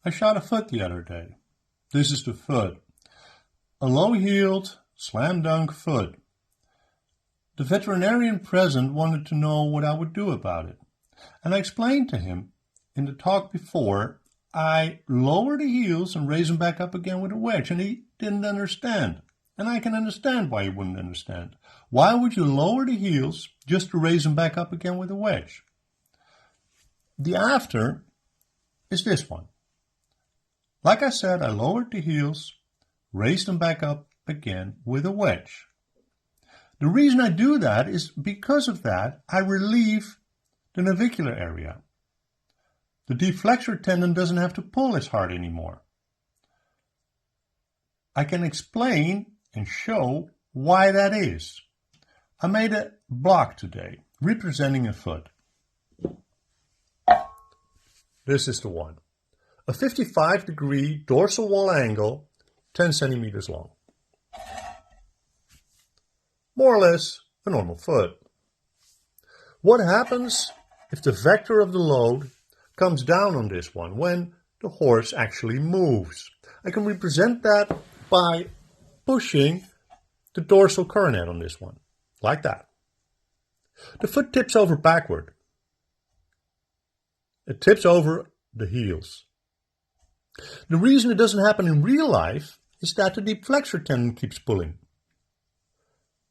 I shot a foot the other day. This is the foot. A low-heeled, slam-dunk foot. The veterinarian present wanted to know what I would do about it. And I explained to him in the talk before, I lower the heels and raise them back up again with a wedge, and he didn't understand. And I can understand why he wouldn't understand. Why would you lower the heels just to raise them back up again with a wedge? The after is this one. Like I said, I lowered the heels, raised them back up again with a wedge. The reason I do that is because of that, I relieve the navicular area. The deep flexor tendon doesn't have to pull as hard anymore. I can explain and show why that is. I made a block today representing a foot. This is the one. A 55-degree dorsal wall angle, 10 centimeters long. More or less a normal foot. What happens if the vector of the load comes down on this one when the horse actually moves? I can represent that by pushing the dorsal coronet on this one, like that. The foot tips over backward. It tips over the heels. The reason it doesn't happen in real life is that the deep flexor tendon keeps pulling.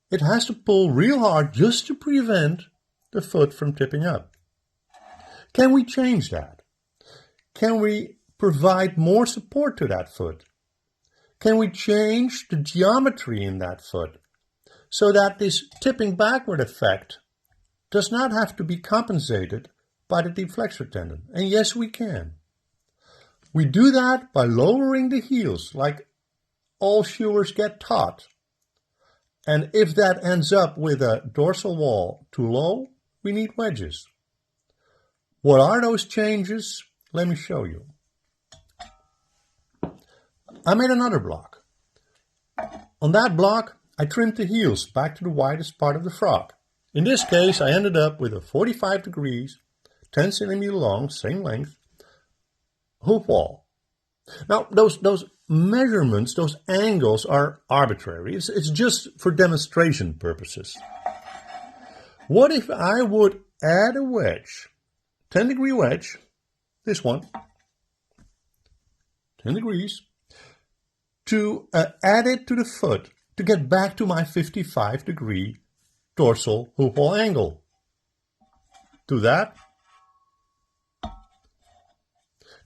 It has to pull real hard just to prevent the foot from tipping up. Can we change that? Can we provide more support to that foot? Can we change the geometry in that foot so that this tipping backward effect does not have to be compensated by the deep flexor tendon? And yes, we can. We do that by lowering the heels like all shoers get taught. And if that ends up with a dorsal wall too low, we need wedges. What are those changes? Let me show you. I made another block. On that block, I trimmed the heels back to the widest part of the frog. In this case, I ended up with a 45 degrees, 10 centimeter long, same length, hoof wall. Now, those measurements, those angles are arbitrary. It's just for demonstration purposes. What if I would add a wedge, 10-degree wedge, this one, 10 degrees, to add it to the foot to get back to my 55-degree dorsal hoof wall angle? Do that.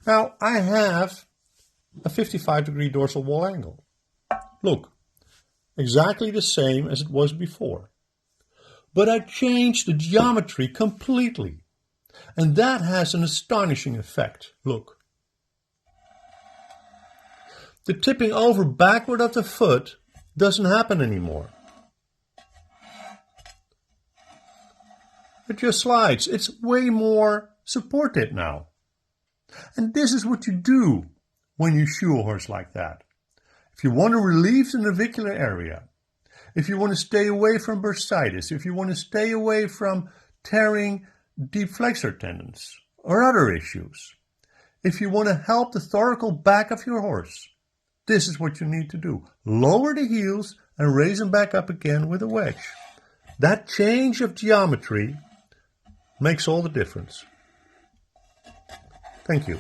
Now, I have a 55-degree dorsal wall angle. Look, exactly the same as it was before. But I changed the geometry completely. And that has an astonishing effect. Look. The tipping over backward of the foot doesn't happen anymore. It just slides. It's way more supported now. And this is what you do when you shoe a horse like that. If you want to relieve the navicular area, if you want to stay away from bursitis, if you want to stay away from tearing deep flexor tendons or other issues, if you want to help the thoracic back of your horse, this is what you need to do. Lower the heels and raise them back up again with a wedge. That change of geometry makes all the difference. Thank you.